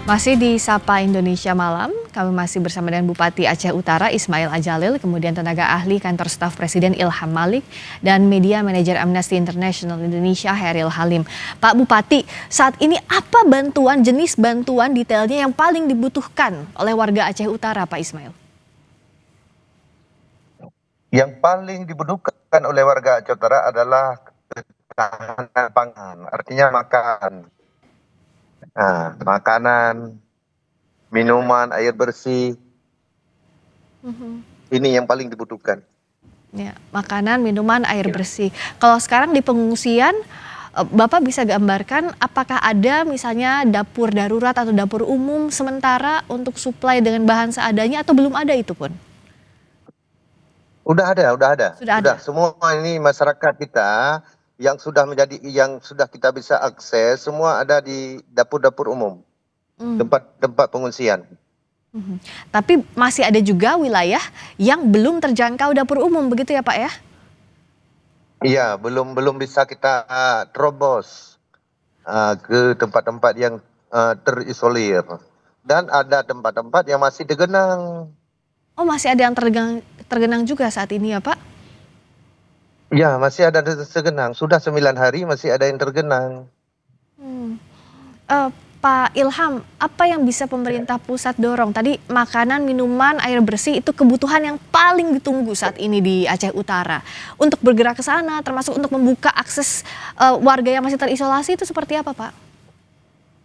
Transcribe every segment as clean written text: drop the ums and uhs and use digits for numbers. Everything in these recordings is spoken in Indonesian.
Masih di Sapa Indonesia Malam, kami masih bersama dengan Bupati Aceh Utara Ismail Adjalil, kemudian tenaga ahli kantor staf Presiden Ilham Malik, dan media manajer Amnesty International Indonesia Heril Halim. Pak Bupati, saat ini apa jenis bantuan detailnya yang paling dibutuhkan oleh warga Aceh Utara, Pak Ismail? Yang paling dibutuhkan oleh warga Aceh Utara adalah ketahanan pangan, artinya makan. Nah, makanan, minuman, air bersih, ini yang paling dibutuhkan. Ya, makanan, minuman, air bersih. Kalau sekarang di pengungsian, Bapak bisa gambarkan apakah ada misalnya dapur darurat atau dapur umum sementara untuk suplai dengan bahan seadanya atau belum ada itu pun? Udah ada. Sudah ada. Semua ini masyarakat kita yang sudah kita bisa akses, semua ada di dapur-dapur umum, tempat pengungsian. Tapi masih ada juga wilayah yang belum terjangkau dapur umum, begitu ya Pak ya? Iya, belum bisa kita terobos ke tempat-tempat yang terisolir. Dan ada tempat-tempat yang masih tergenang. Oh, masih ada yang tergenang juga saat ini ya Pak? Ya, masih ada tergenang. Sudah 9 hari masih ada yang tergenang. Pak Ilham, apa yang bisa pemerintah pusat dorong? Tadi makanan, minuman, air bersih itu kebutuhan yang paling ditunggu saat ini di Aceh Utara. Untuk bergerak ke sana, termasuk untuk membuka akses warga yang masih terisolasi itu seperti apa, Pak?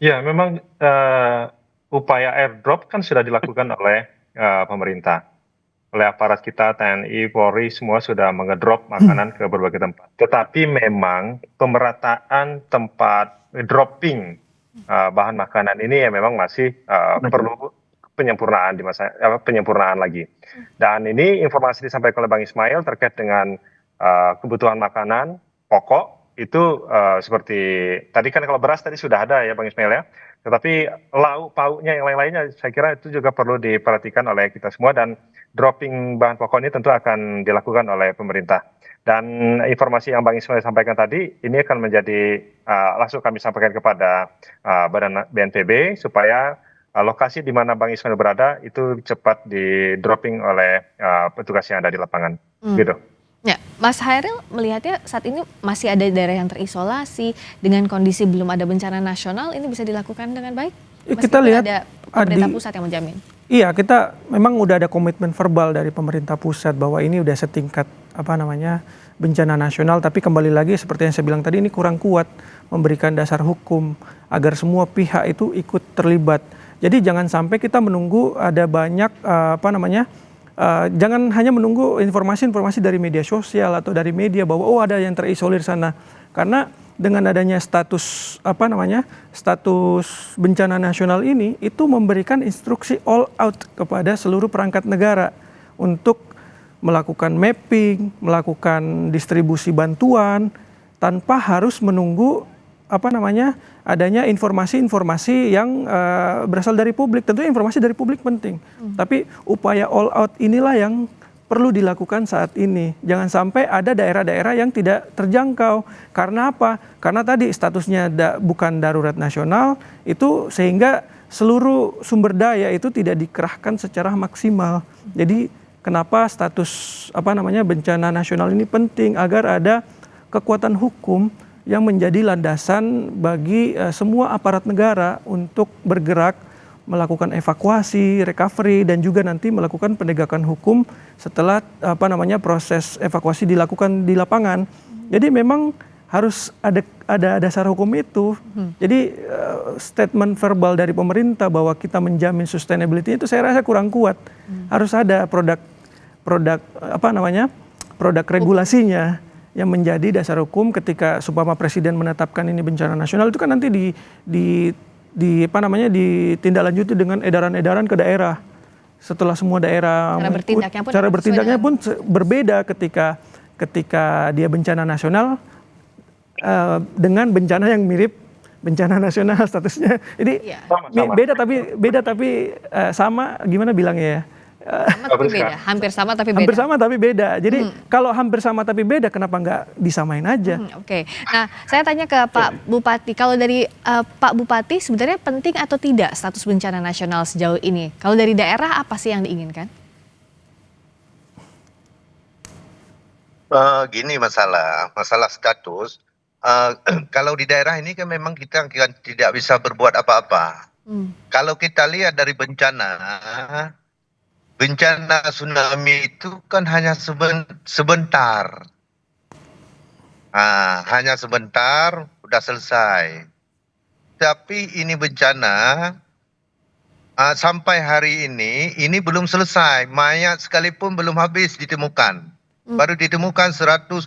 Ya, memang upaya airdrop kan sudah dilakukan oleh pemerintah. Oleh aparat kita, TNI, Polri, semua sudah mengedrop makanan ke berbagai tempat. Tetapi memang pemerataan tempat dropping bahan makanan ini ya memang masih perlu penyempurnaan lagi. Dan ini informasi disampaikan oleh Bang Ismail terkait dengan kebutuhan makanan pokok itu seperti tadi kan kalau beras tadi sudah ada ya Bang Ismail ya. Tetapi lauk pauknya yang lain-lainnya saya kira itu juga perlu diperhatikan oleh kita semua dan dropping bahan pokok ini tentu akan dilakukan oleh pemerintah. Dan informasi yang Bang Ismail sampaikan tadi ini akan menjadi langsung kami sampaikan kepada Badan BNPB supaya lokasi di mana Bang Ismail berada itu cepat di dropping oleh petugas yang ada di lapangan. Gitu. Ya, Mas Hairil melihatnya saat ini masih ada daerah yang terisolasi dengan kondisi belum ada bencana nasional, ini bisa dilakukan dengan baik? Kita lihat ada pemerintah pusat yang menjamin. Iya, kita memang udah ada komitmen verbal dari pemerintah pusat bahwa ini udah setingkat bencana nasional, tapi kembali lagi seperti yang saya bilang tadi ini kurang kuat memberikan dasar hukum agar semua pihak itu ikut terlibat. Jadi jangan sampai kita menunggu ada banyak jangan hanya menunggu informasi-informasi dari media sosial atau dari media bahwa ada yang terisolir sana. Karena dengan adanya status bencana nasional ini itu memberikan instruksi all out kepada seluruh perangkat negara untuk melakukan mapping, melakukan distribusi bantuan tanpa harus menunggu adanya informasi-informasi yang berasal dari publik. Tentunya informasi dari publik penting. Tapi upaya all out inilah yang perlu dilakukan saat ini. Jangan sampai ada daerah-daerah yang tidak terjangkau. Karena apa? Karena tadi statusnya bukan darurat nasional, itu sehingga seluruh sumber daya itu tidak dikerahkan secara maksimal. Jadi kenapa status bencana nasional ini penting agar ada kekuatan hukum yang menjadi landasan bagi semua aparat negara untuk bergerak melakukan evakuasi, recovery, dan juga nanti melakukan penegakan hukum setelah proses evakuasi dilakukan di lapangan. Jadi memang harus ada dasar hukum itu. Jadi statement verbal dari pemerintah bahwa kita menjamin sustainability itu saya rasa kurang kuat. Harus ada produk regulasinya yang menjadi dasar hukum ketika supaya Presiden menetapkan ini bencana nasional itu kan nanti ditindaklanjuti dengan edaran-edaran ke daerah. Setelah semua daerah cara bertindaknya pun berbeda ketika dia bencana nasional dengan bencana yang mirip bencana nasional statusnya. Jadi beda tapi sama, gimana bilangnya ya? Sama tapi beda, hampir sama tapi beda. Hampir sama tapi beda. Jadi kalau hampir sama tapi beda, kenapa nggak disamain aja? Oke. Nah, saya tanya ke Pak Bupati, kalau dari Pak Bupati sebenarnya penting atau tidak status bencana nasional sejauh ini? Kalau dari daerah apa sih yang diinginkan? Gini masalah status. Kalau di daerah ini kan memang kita kan tidak bisa berbuat apa-apa. Kalau kita lihat dari bencana tsunami itu kan hanya sebentar. Hanya sebentar, udah selesai. Tapi ini bencana sampai hari ini belum selesai. Mayat sekalipun belum habis ditemukan. Baru ditemukan 121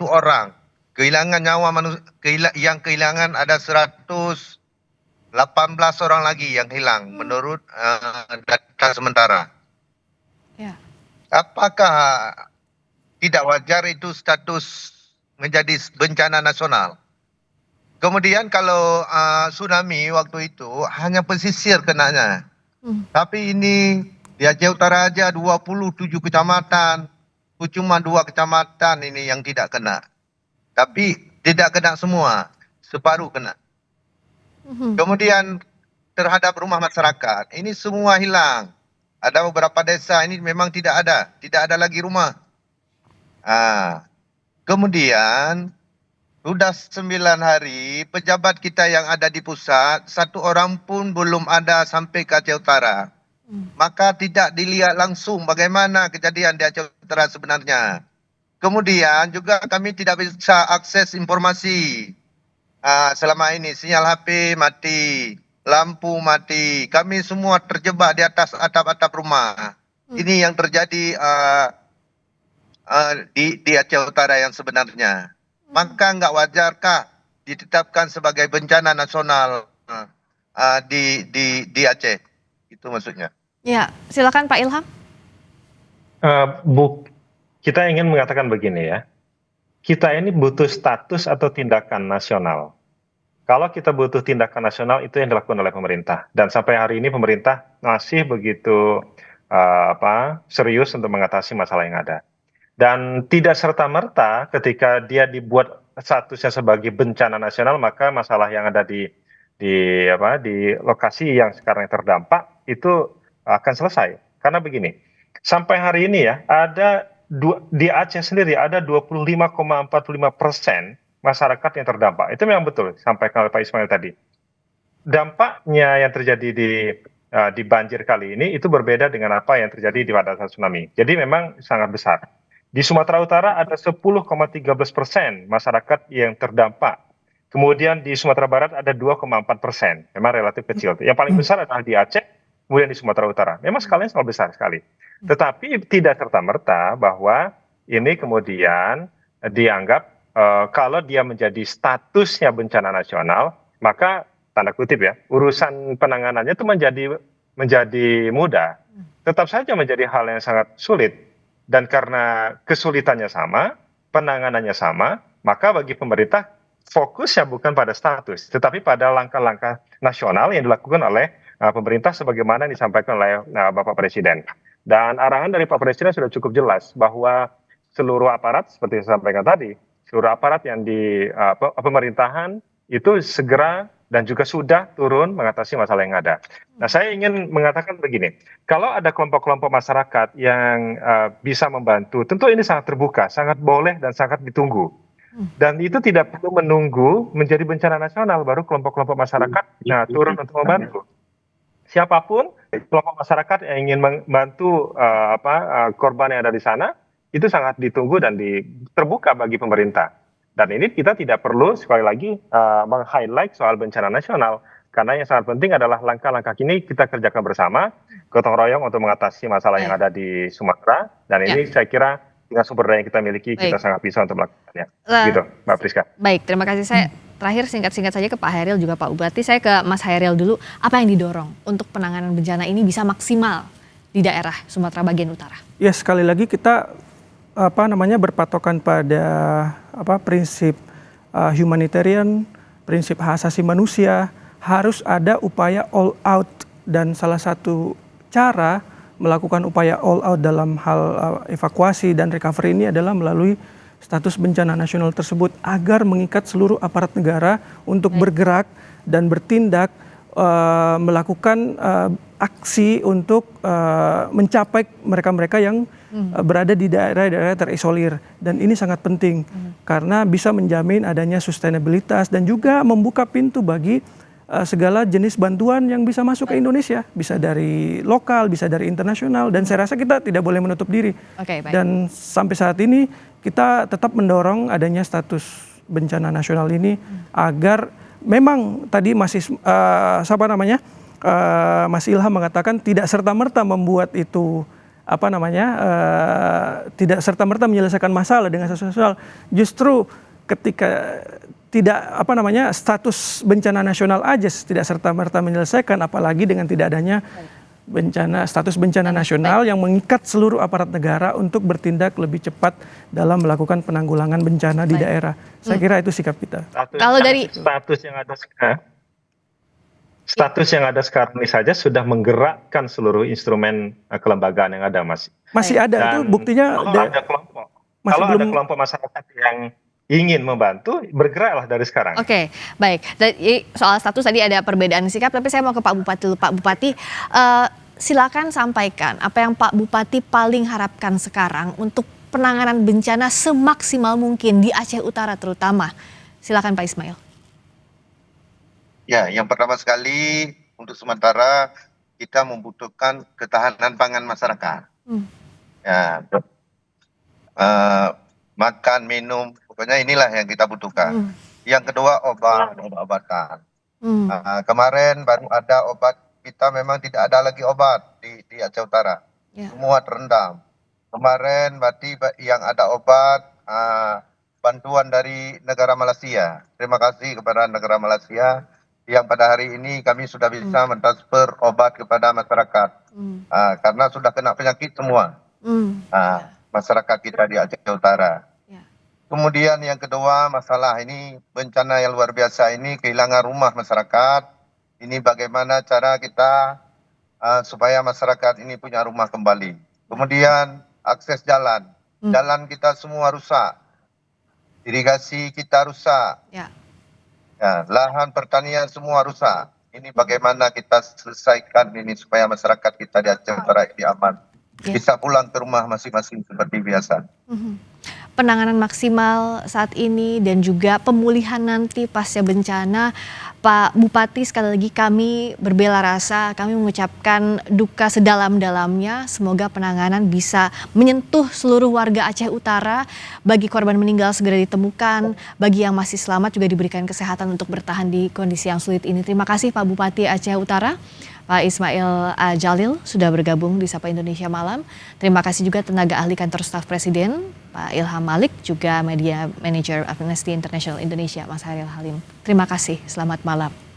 orang. Kehilangan nyawa manusia, yang kehilangan ada 118 orang lagi yang hilang menurut data sementara. Ya. Apakah tidak wajar itu status menjadi bencana nasional? Kemudian kalau tsunami waktu itu hanya pesisir kenanya. Tapi ini di Aceh Utara aja 27 kecamatan. Cuma 2 kecamatan ini yang tidak kena. Tapi tidak kena semua, separuh kena. Kemudian terhadap rumah masyarakat, ini semua hilang. Ada beberapa desa ini memang tidak ada lagi rumah. Kemudian sudah 9 hari, pejabat kita yang ada di pusat, 1 orang pun belum ada sampai ke Aceh Utara. Maka tidak dilihat langsung bagaimana kejadian di Aceh Utara sebenarnya. Kemudian juga kami tidak bisa akses informasi. Selama ini sinyal HP mati, lampu mati. Kami semua terjebak di atas atap-atap rumah. Ini yang terjadi di Aceh Utara yang sebenarnya. Maka nggak wajarkah ditetapkan sebagai bencana nasional di Aceh? Itu maksudnya. Ya, silakan Pak Ilham. Kita ingin mengatakan begini ya, kita ini butuh status atau tindakan nasional. Kalau kita butuh tindakan nasional itu yang dilakukan oleh pemerintah, dan sampai hari ini pemerintah masih begitu serius untuk mengatasi masalah yang ada. Dan tidak serta-merta ketika dia dibuat statusnya sebagai bencana nasional, maka masalah yang ada di lokasi yang sekarang terdampak itu akan selesai. Karena begini, sampai hari ini ya di Aceh sendiri ada 25,45% masyarakat yang terdampak. Itu memang betul sampaikan oleh Pak Ismail tadi. Dampaknya yang terjadi di banjir kali ini itu berbeda dengan apa yang terjadi pada saat tsunami. Jadi memang sangat besar. Di Sumatera Utara ada 10,13% masyarakat yang terdampak. Kemudian di Sumatera Barat ada 2,4%. Memang relatif kecil. Yang paling besar adalah di Aceh, kemudian di Sumatera Utara. Memang skalanya sangat besar sekali. Tetapi tidak serta-merta bahwa ini kemudian dianggap kalau dia menjadi statusnya bencana nasional, maka tanda kutip ya, urusan penanganannya itu menjadi mudah. Tetap saja menjadi hal yang sangat sulit. Dan karena kesulitannya sama, penanganannya sama, maka bagi pemerintah fokusnya bukan pada status, tetapi pada langkah-langkah nasional yang dilakukan oleh pemerintah sebagaimana yang disampaikan oleh Bapak Presiden. Dan arahan dari Pak Presiden sudah cukup jelas bahwa seluruh aparat seperti yang saya sampaikan tadi, seluruh aparat yang di pemerintahan itu segera dan juga sudah turun mengatasi masalah yang ada. Nah, saya ingin mengatakan begini, kalau ada kelompok-kelompok masyarakat yang bisa membantu, tentu ini sangat terbuka, sangat boleh dan sangat ditunggu. Dan itu tidak perlu menunggu menjadi bencana nasional baru kelompok-kelompok masyarakat turun untuk membantu. Siapapun kelompok masyarakat yang ingin membantu korban yang ada di sana itu sangat ditunggu dan terbuka bagi pemerintah. Dan ini kita tidak perlu sekali lagi meng-highlight soal bencana nasional, karena yang sangat penting adalah langkah-langkah ini kita kerjakan bersama, gotong royong untuk mengatasi masalah yang ada di Sumatera. Dan ini saya kira dengan sumber daya yang kita miliki kita sangat bisa untuk melakukannya. Gitu, Mbak Priska. Baik, terima kasih. Saya terakhir singkat-singkat saja ke Pak Hairil juga Pak Bupati. Saya ke Mas Hairil dulu. Apa yang didorong untuk penanganan bencana ini bisa maksimal di daerah Sumatera bagian utara? Ya, sekali lagi kita berpatokan pada prinsip humanitarian, prinsip hak asasi manusia, harus ada upaya all out, dan salah satu cara melakukan upaya all out dalam hal evakuasi dan recovery ini adalah melalui status bencana nasional tersebut agar mengikat seluruh aparat negara untuk bergerak dan bertindak melakukan aksi untuk mencapai mereka-mereka yang berada di daerah-daerah terisolir, dan ini sangat penting karena bisa menjamin adanya sustainabilitas dan juga membuka pintu bagi segala jenis bantuan yang bisa masuk ke Indonesia, bisa dari lokal, bisa dari internasional, dan saya rasa kita tidak boleh menutup diri. Oke, baik. Dan sampai saat ini kita tetap mendorong adanya status bencana nasional ini agar memang tadi Mas Ilham mengatakan tidak serta-merta membuat itu tidak serta-merta menyelesaikan masalah dengan sosial. Justru ketika tidak status bencana nasional aja tidak serta-merta menyelesaikan, apalagi dengan tidak adanya status bencana nasional yang mengikat seluruh aparat negara untuk bertindak lebih cepat dalam melakukan penanggulangan bencana di daerah. Saya kira itu sikap kita. Kalau dari status yang ada sekarang ini saja sudah menggerakkan seluruh instrumen kelembagaan yang ada, Mas. Masih ada. Dan itu buktinya kalau ada kelompok masyarakat yang ingin membantu, bergeraklah dari sekarang. Oke, baik. Soal status tadi ada perbedaan sikap, tapi saya mau ke Pak Bupati dulu. Pak Bupati, silakan sampaikan apa yang Pak Bupati paling harapkan sekarang untuk penanganan bencana semaksimal mungkin di Aceh Utara terutama. Silakan Pak Ismail. Ya, yang pertama sekali untuk sementara kita membutuhkan ketahanan pangan masyarakat. Ya, makan, minum, pokoknya inilah yang kita butuhkan. Yang kedua obat-obatan. Kemarin baru ada obat, kita memang tidak ada lagi obat di Aceh Utara. Semua terendam. Kemarin berarti yang ada obat bantuan dari negara Malaysia. Terima kasih kepada negara Malaysia yang pada hari ini kami sudah bisa mentransfer obat kepada masyarakat. Karena sudah kena penyakit semua. Masyarakat kita di Aceh Utara. Kemudian yang kedua, masalah ini bencana yang luar biasa ini, kehilangan rumah masyarakat. Ini bagaimana cara kita supaya masyarakat ini punya rumah kembali. Kemudian akses jalan. Jalan kita semua rusak. Irigasi kita rusak. Ya, lahan pertanian semua rusak. Ini bagaimana kita selesaikan ini supaya masyarakat kita di Aceh Utara ini aman. Bisa pulang ke rumah masing-masing seperti biasa. Penanganan maksimal saat ini dan juga pemulihan nanti pasca bencana, Pak Bupati, sekali lagi kami berbela rasa, kami mengucapkan duka sedalam-dalamnya. Semoga penanganan bisa menyentuh seluruh warga Aceh Utara. Bagi korban meninggal segera ditemukan, bagi yang masih selamat juga diberikan kesehatan untuk bertahan di kondisi yang sulit ini. Terima kasih Pak Bupati Aceh Utara, Pak Ismail Ajalil sudah bergabung di Sapa Indonesia Malam. Terima kasih juga tenaga ahli kantor staf Presiden, Pak Ilham Malik, juga Media Manager Amnesty International Indonesia, Mas Heril Halim. Terima kasih, selamat malam.